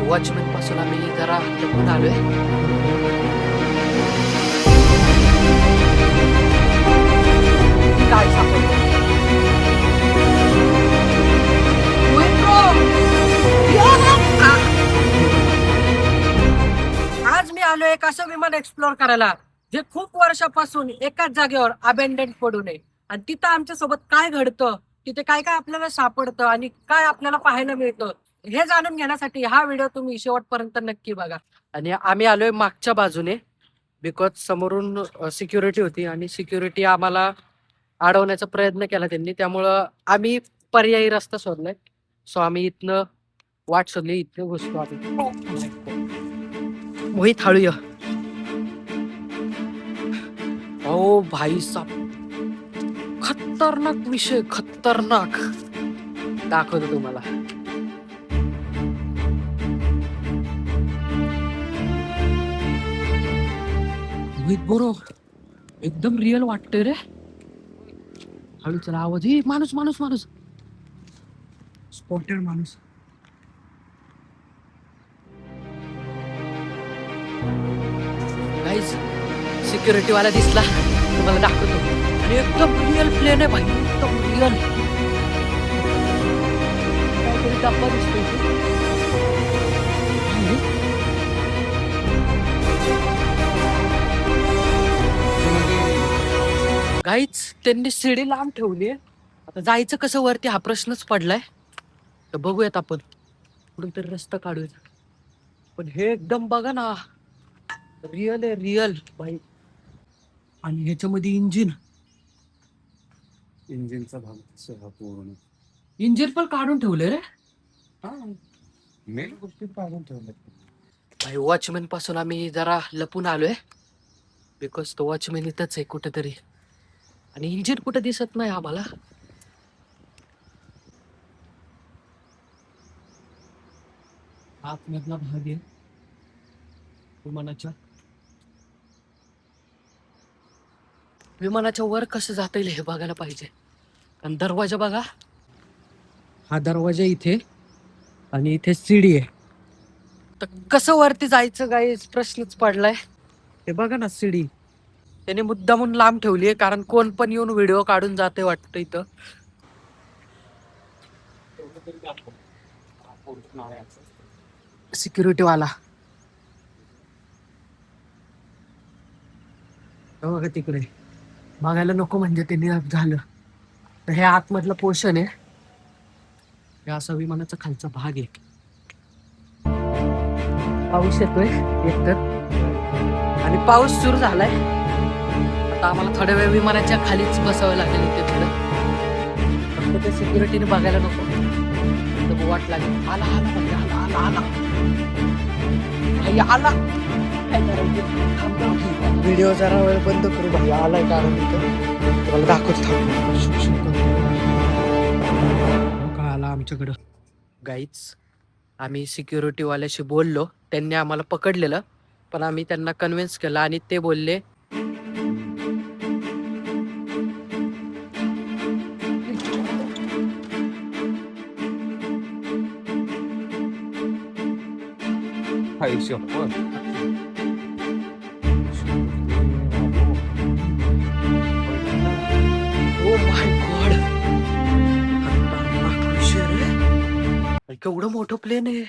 Watchman पासून आम्ही जरा लपून आलोय. काय सापडलं? आज मी आलोय एक असं विमान एक्सप्लोर करायला जे खूप वर्षापासून एकाच जागेवर अबेंडंट पडून आहे. आणि तिथं आमच्या सोबत काय घडतं, तिथे काय काय आपल्याला सापडतं आणि काय आपल्याला पाहायला मिळतं हे जाणून घेण्यासाठी हा व्हिडिओ तुम्ही शेवटपर्यंत नक्की बघा. आणि आम्ही आलोय मागच्या बाजूने, बिकॉज समोरून सिक्युरिटी होती आणि सिक्युरिटी आम्हाला अडवण्याचा प्रयत्न केला त्यांनी, त्यामुळं आम्ही पर्यायी रस्ता शोधलाय. सो आम्ही इथनं वाट शोधली, इथनं घुसतो आम्ही. मोहित हळूया. ओ भाई साहब, खतरनाक विषय, खतरनाक. दाखवतो तुम्हाला. मोहित बरोबर एकदम रिअल वाटतंय रे. हळू चला, आवाज. ही माणूस माणूस माणूस स्पॉटेड माणूस. गाईज, सिक्युरिटी वाला दिसला, तुम्हाला दाखवतो. आणि एकदम रिअल प्लेन आहे भाई, एकदम रिअल. काहीतरी डब्बा दिसतोय. गाईच, त्यांनी शिडी लांब ठेवली. आता जायचं कसं वरती हा प्रश्नच पडलाय. तर बघूयात आपण कुठून तरी रस्ता काढूयात. पण हे एकदम बघा ना, रिअल आहे, रिअल भाई. आणि ह्याच्यामध्ये इंजिनचा भाग सह पूर्ण इंजिन पण काढून ठेवले रे. मेन गोष्टी काढून ठेवल्या. भाई वॉचमॅन पासून आम्ही जरा लपून आलोय, बिकॉज तो वॉचमॅन इथंच आहे कुठेतरी. आणि इंजिन कुठे दिसत नाही आम्हाला. आतमधला भाग आहे विमानाच्या. विमानाच्या वर कसं जाता येईल हे बघायला पाहिजे. आणि दरवाजा बघा, हा दरवाजा इथे आणि इथे सीडी आहे. तर कसं वरती जायचं काय प्रश्नच पडलाय. हे बघा ना सीडी, त्याने मुद्दामून लांब ठेवली आहे, कारण कोण पण येऊन व्हिडिओ काढून जाते वाटतं इथं. सिक्युरिटी वाला बघा तिकडे, बघायला नको म्हणजे त्यांनी झालं. तर हे आतमधलं पोर्शन आहे, हे असा विमानाचा खालचा भाग आहे. पाऊस येतोय एकतर, आणि पाऊस सुरू झालाय. आता आम्हाला थोड्या वेळ विमानाच्या खालीच बसावं लागेल इथे थोडं. फक्त ते सिक्युरिटीने बघायला नको, तर वाट लागेल. आला आला भाई, आला आला आला भाई, आला. काय करायचं, व्हिडिओ जरा वेळ बंद करू भाई. आलाय कारण तुम्हाला दाखवत काय आला आमच्याकडं. गाईच, आम्ही सिक्युरिटी वाल्याशी बोललो, त्यांनी आम्हाला पकडलेलं, पण आम्ही त्यांना कन्व्हिन्स केलं आणि ते बोलले ओ माय गॉड, केवढं मोठं प्लेन आहे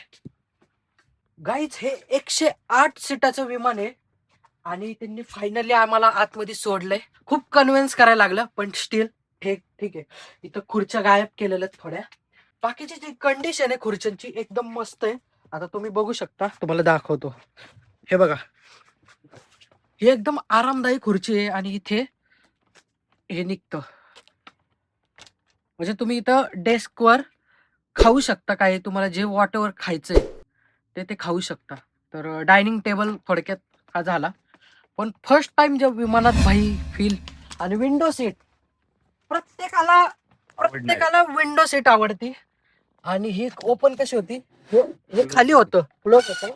गाईज. हे 108 सीटाचं विमान आहे आणि त्यांनी फायनली आम्हाला आतमध्ये सोडलंय. खूप कन्व्हिन्स करायला लागलं, पण स्टील ठीक आहे. इथं खुर्च्या गायब केलेल्या थोड्या. बाकीची जी कंडिशन आहे खुर्च्यांची एकदम मस्त आहे. आता तुम्ही बघू शकता, तुम्हाला दाखवतो. हे बघा, ही एकदम आरामदायी खुर्ची आहे. आणि इथे हे निघतं, म्हणजे तुम्ही इथं डेस्कवर खाऊ शकता, काय तुम्हाला जे वॉटेवर खायचंय ते खाऊ शकता. तर डायनिंग टेबल थोडक्यात हा झाला. पण फर्स्ट टाइम जेव्हा विमानात भाई फील. आणि विंडो सीट, प्रत्येकाला विंडो सीट आवडती. आणि ही ओपन कशी होती, हे खाली होतं, क्लोज होतं,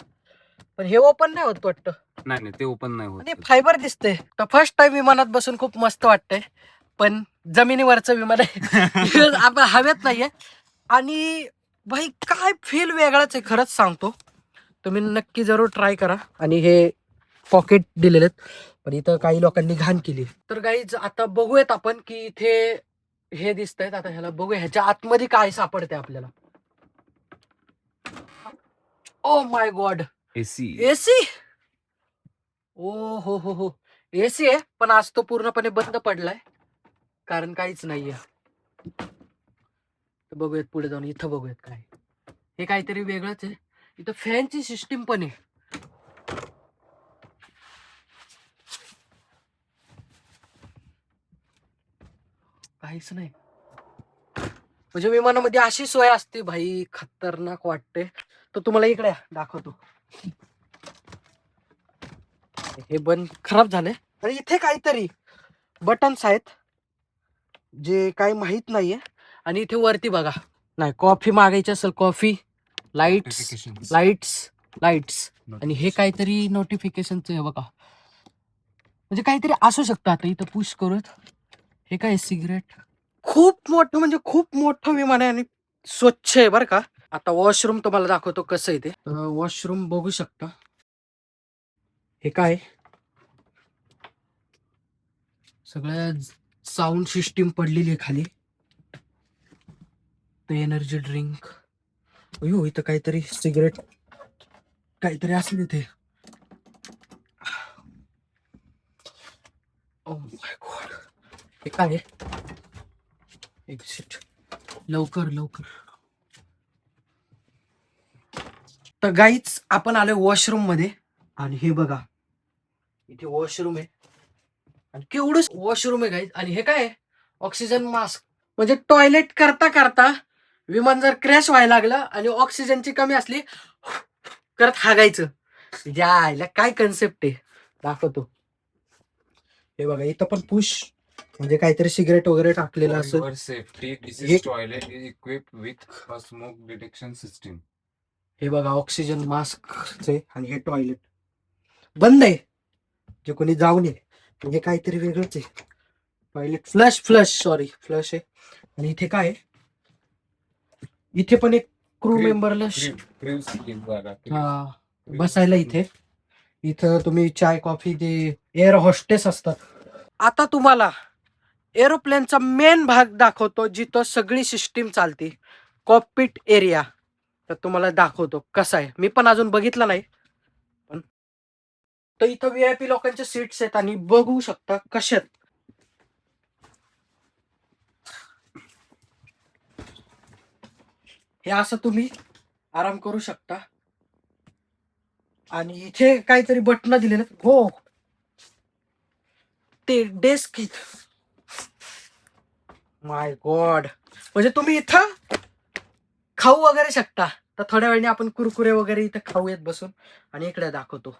पण हे ओपन नाही होत वाटतं. नाही, ते ओपन नाही होत. आणि फायबर दिसते. तर फर्स्ट टाइम विमानात बसून खूप मस्त वाटतंय. पण जमिनीवरचं विमान आहे, आपण हवेत नाहीये. आणि भाई काय फील वेगळाच आहे, खरंच सांगतो. तुम्ही नक्की जरूर ट्राय करा. आणि हे पॉकेट दिलेले आहेत, पण इथं काही लोकांनी घाण केली. तर गाईज आता बघूयात आपण की इथे हे दिसत आहेत. आता ह्याला बघूया ह्याच्या आतमध्ये काय सापडते आपल्याला. Oh my God, AC. AC. ओ हो, एसी आहे, पण आज तो पूर्णपणे बंद पडलाय कारण काहीच नाहीये. बघूयात पुढे जाऊन, इथं बघूयात काय. हे काहीतरी वेगळंच आहे. इथं फॅनची सिस्टीम पण आहे. काहीच नाही. म्हणजे विमानामध्ये अशी सोय असते भाई, खतरनाक वाटते. तर तुम्हाला इकडे दाखवतो. हे बंद खराब झाले. आणि इथे काहीतरी बटन्स आहेत जे काही माहित नाहीये. आणि इथे वरती बघा, नाही कॉफी मागायची असेल कॉफी, लाईट्स Notifications. लाईट्स. आणि हे काहीतरी नोटिफिकेशनच आहे बघा. म्हणजे काहीतरी असू शकतं. आता इथं पुश करूत. हे काय सिगरेट. खूप मोठं, म्हणजे खूप मोठं विमान आहे आणि स्वच्छ आहे बरं का. आता वॉशरूम तुम्हाला दाखवतो कसं आहे ते. वॉशरूम बघू शकता. हे काय सगळ्या साऊंड सिस्टीम पडलेली आहे खाली. ते एनर्जी ड्रिंक. अयो इथं काहीतरी सिगरेट काहीतरी असेल इथे. ओ माय गॉड, हे काय आहे. एक्झिट, लवकर. तर गाईच आपण आलोय वॉशरूम मध्ये. आणि हे बघा इथे वॉशरूम आहे. आणि केवढं वॉशरूम आहे गाईज. आणि हे काय ऑक्सिजन मास्क. म्हणजे टॉयलेट करता विमान जर क्रॅश व्हायला लागलं आणि ऑक्सिजनची कमी असली करत हागायचं. यायला काय कन्सेप्ट आहे दाखवतो. हे बघा इथं पण पुश, म्हणजे काहीतरी सिगरेट वगैरे टाकलेलं For असं. your safety, this हे- toilet is equipped with a smoke detection system. हे बघा ऑक्सिजन मास्कचे. आणि हे टॉयलेट बंद आहे, जे कोणी जाऊ नये. म्हणजे काहीतरी वेगळंच आहे. टॉयलेट फ्लश आहे. आणि इथे काय आहे, इथे पण एक क्रू मेंबरला Crew skill जागा. बसायला इथं तुम्ही चाय कॉफी ते एअर हॉस्टेस असतात. आता तुम्हाला एरोप्लेनचा मेन भाग दाखवतो, जिथं सगळी सिस्टीम चालते. Cockpit area. तर तुम्हाला दाखवतो कसा आहे. मी पण अजून बघितलं नाही. पण तर इथं VIP लोकांचे सीट्स आहेत आणि बघू शकता कशात. हे असं तुम्ही आराम करू शकता. आणि इथे काहीतरी बटन दिलेलं. हो ते डेस्क. माय गॉड, म्हणजे तुम्ही इथं खाऊ वगैरे शकता. तर थोड्या वेळाने आपण कुरकुरे वगैरे इथं खाऊयात बसून. आणि इकडे दाखवतो.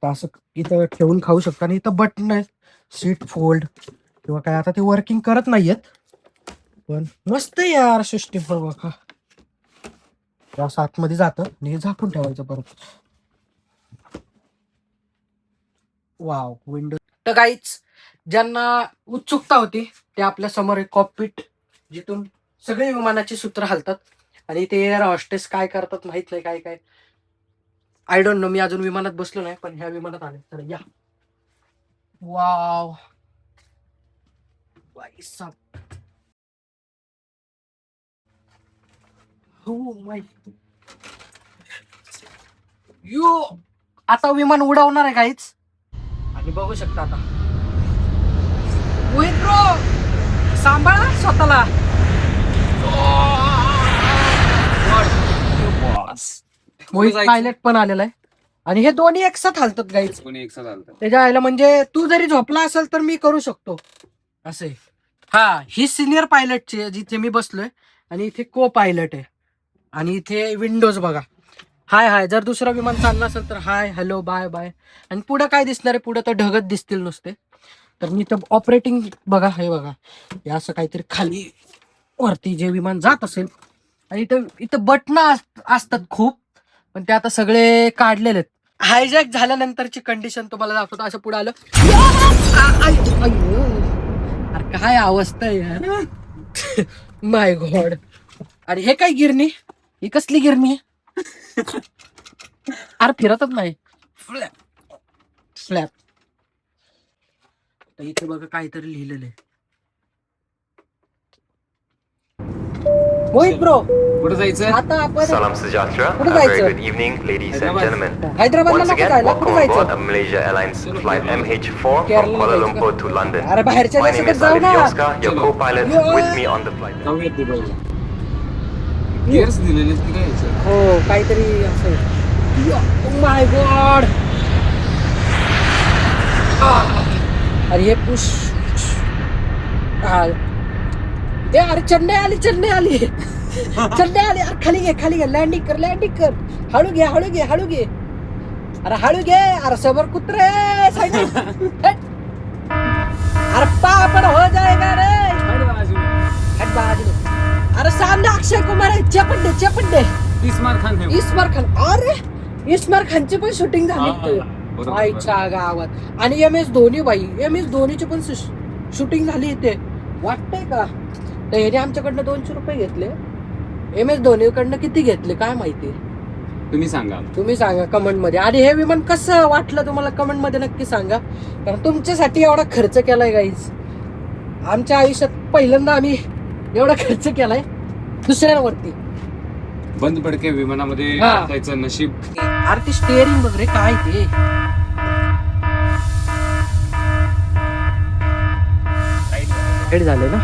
तर असं इथं ठेवून खाऊ शकता. आणि इथं बटन आहे, सीट फोल्ड किंवा काय. आता ते वर्किंग करत नाहीयेत, पण मस्त आहे यार सिस्टीम. बघा असं आतमध्ये जातं आणि हे झाकून ठेवायचं परत. Wow, window. तर गाईच ज्यांना उत्सुकता होती ते आपल्या समोर एक कॉकपिट, जिथून सगळे विमानाची सूत्र हलतात. आणि ते एअर हॉस्टेस काय करतात माहित नाही. काय आय डोंट नो. मी अजून विमानात बसलो नाही, पण ह्या विमानात आले. तर या. वाव हो माय. आता विमान उडवणार आहे काहीच. आणि बघू शकता आता. मोहित ब्रो सांभाळा स्वतःला. मोहित पायलट पण आलेला आहे. आणि हे दोन्ही एकसाथ हलतात गाईच. कोणी एकसाथ आलतं. त्याच्या आईला म्हणजे तू जरी झोपला असेल तर मी करू शकतो असे. हा, ही सिनियर पायलटची आहे जिथे मी बसलोय. आणि इथे को पायलट आहे. आणि इथे विंडोज बघा. हाय जर दुसरं विमान चाललं असेल तर हाय हॅलो बाय. आणि पुढे काय दिसणार आहे, पुढे तर ढगत दिसतील नुसते. तर मी तर ऑपरेटिंग बघा. हे बघा हे असं काहीतरी खाली वरती जे विमान जात असेल. आणि इथं बटणं असतात खूप, पण ते आता सगळे काढलेले आहेत. हायजॅक झाल्यानंतरची कंडिशन तुम्हाला दाखवतो. असं पुढे आलं. अरे काय अवस्था आहे यार. माय गॉड. आणि हे काय गिरणी, ही कसली गिरणी आहे. अरे फिरतच नाही. स्लॅब. इथे बघा काहीतरी लिहिलेलं आहे. मोहित ब्रो, कुठे जायचं? आता आपण Salam Sejahtera. कुठे A very जायचं? good evening, ladies and Hyderabad. gentlemen. हैदराबादला Once नको again, जायला, कुठे welcome on board जायचं? Malaysia Airlines flight MH4 Kerala from Kuala जायचं Lumpur का? to London. अरे बाहेरच्या My name देशातच is जाऊ Alif ना. Yoska, your चलो. co-pilot Yeah. with me on the flight. जाऊयात दुबईला. गिअर्स दिलेले की काय याच्यात? हो काहीतरी असं. माय गॉड. अरे हे पुश. अरे चेन्नई आली चेन्नई आली. चेन्नई आली. अरे खाली घे लँडिंग कर. हळू घे. अरे हळू घे. अरे समोर कुत्रे. अरे पापड हो जाएगा रे. हट बाजू. अरे सामने अक्षय कुमार आहे. चेपट दे. इस्मार खान है. इस्मार खान. अरे इस्मार खानची पण शूटिंग झाली इथे. बरोबर. आईच्या गावात. आणि MS धोनी ची पण शूटिंग झाली इथे. वाटतंय का? तर ह्याने आमच्याकडनं 200 रुपये घेतले. MS धोनीकडनं किती घेतले काय माहिती. तुम्ही सांगा कमेंट मध्ये. आणि हे विमान कसं वाटलं तुम्हाला कमेंट मध्ये नक्की सांगा. कारण तुमच्यासाठी एवढा खर्च केलाय गाईज. आमच्या आयुष्यात पहिल्यांदा आम्ही एवढा खर्च केलाय दुसऱ्यांवरती. बंद पडके विमानामध्ये हा. जायचं नशीब. अरे ते स्टेअरिंग वगैरे काय ते. हेड झाले ना.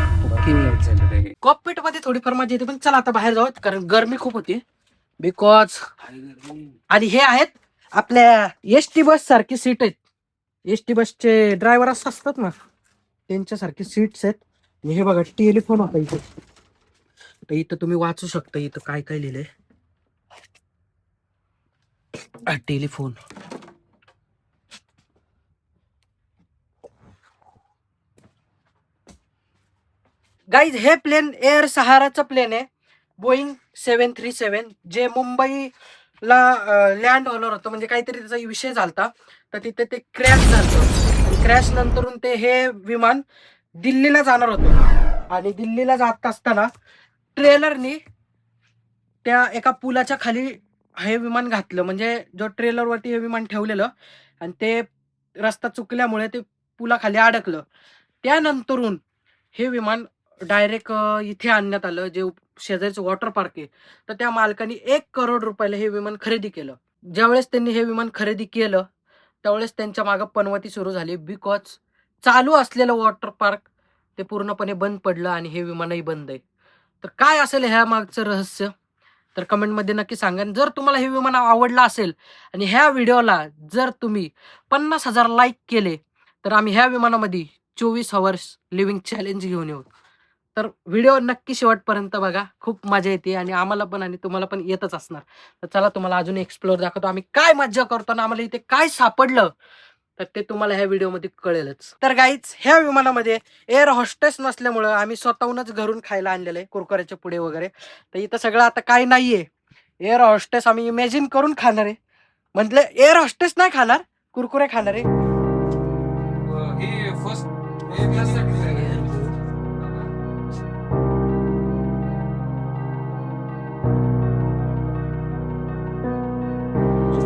कॉकपिट मध्ये थोडीफार मजा येते पण चला आता बाहेर जाऊ कारण गरमी खूप होती. बिकॉज आणि हे आहेत आपल्या एसटी बस सारखी सीट आहेत. एसटी बसचे ड्रायव्हर असं असतात ना त्यांच्यासारखी सीट्स आहेत. आणि हे बघा टेलिफोन होता इथे. तर इथं तुम्ही वाचू शकता इथं काय काय लिहिलंय. टेलिफोन. गाईज हे प्लेन एअर सहाराचं प्लेन आहे. बोईंग 737 जे मुंबईला लँड होणार होतं. म्हणजे काहीतरी त्याचा विषय झालता तर तिथे ते क्रॅश झालं. आणि क्रॅश नंतरून ते हे विमान दिल्लीला जाणार होतं. आणि दिल्लीला जात असताना ट्रेलरनी त्या एका पुलाच्या खाली हे विमान घातलं. म्हणजे जो ट्रेलरवरती हे विमान ठेवलेलं आणि ते रस्ता चुकल्यामुळे ते पुलाखाली अडकलं. त्यानंतरून हे विमान डायरेक्ट इथे आणण्यात आलं जे शेजारचं वॉटर पार्क आहे. तर त्या मालकाने 1 करोड रुपयाला हे विमान खरेदी केलं. ज्यावेळेस त्यांनी हे विमान खरेदी केलं त्यावेळेस त्यांच्या मागं पनवती सुरू झाली. बिकॉज चालू असलेलं वॉटर पार्क ते पूर्णपणे बंद पडलं आणि हे विमानही बंद आहे. तर काय असेल ह्या मागचं रहस्य तर कमेंटमध्ये नक्की सांगा. जर तुम्हाला हे विमान आवडलं असेल आणि ह्या व्हिडिओला जर तुम्ही 50,000 लाईक केले तर आम्ही ह्या विमानामध्ये 24 आवर्स लिव्हिंग चॅलेंज घेऊन येऊ. तर व्हिडिओ नक्की शेवटपर्यंत बघा. खूप मजा येते आणि आम्हाला पण आणि तुम्हाला पण येतच असणार. तर चला तुम्हाला अजून एक्सप्लोर दाखवतो आम्ही काय मज्जा करतो आणि आम्हाला इथे काय सापडलं तर ते तुम्हाला ह्या व्हिडिओमध्ये कळेलच. तर गाईज ह्या विमानामध्ये एअर हॉस्टेस नसल्यामुळं आम्ही स्वतःहूनच घरून खायला आणलेलं आहे कुरकुऱ्याचे पुडे वगैरे. तर इथं सगळं आता काही नाहीये. एअर हॉस्टेस आम्ही इमॅजिन करून खाणार आहे. म्हटलं एअर हॉस्टेस नाही खाणार कुरकुरे खाणार आहे. हे फर्स्ट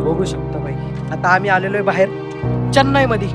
बघू शकता बाई. आता आम्ही आलेलो आहे बाहेर चेन्नईमध्ये.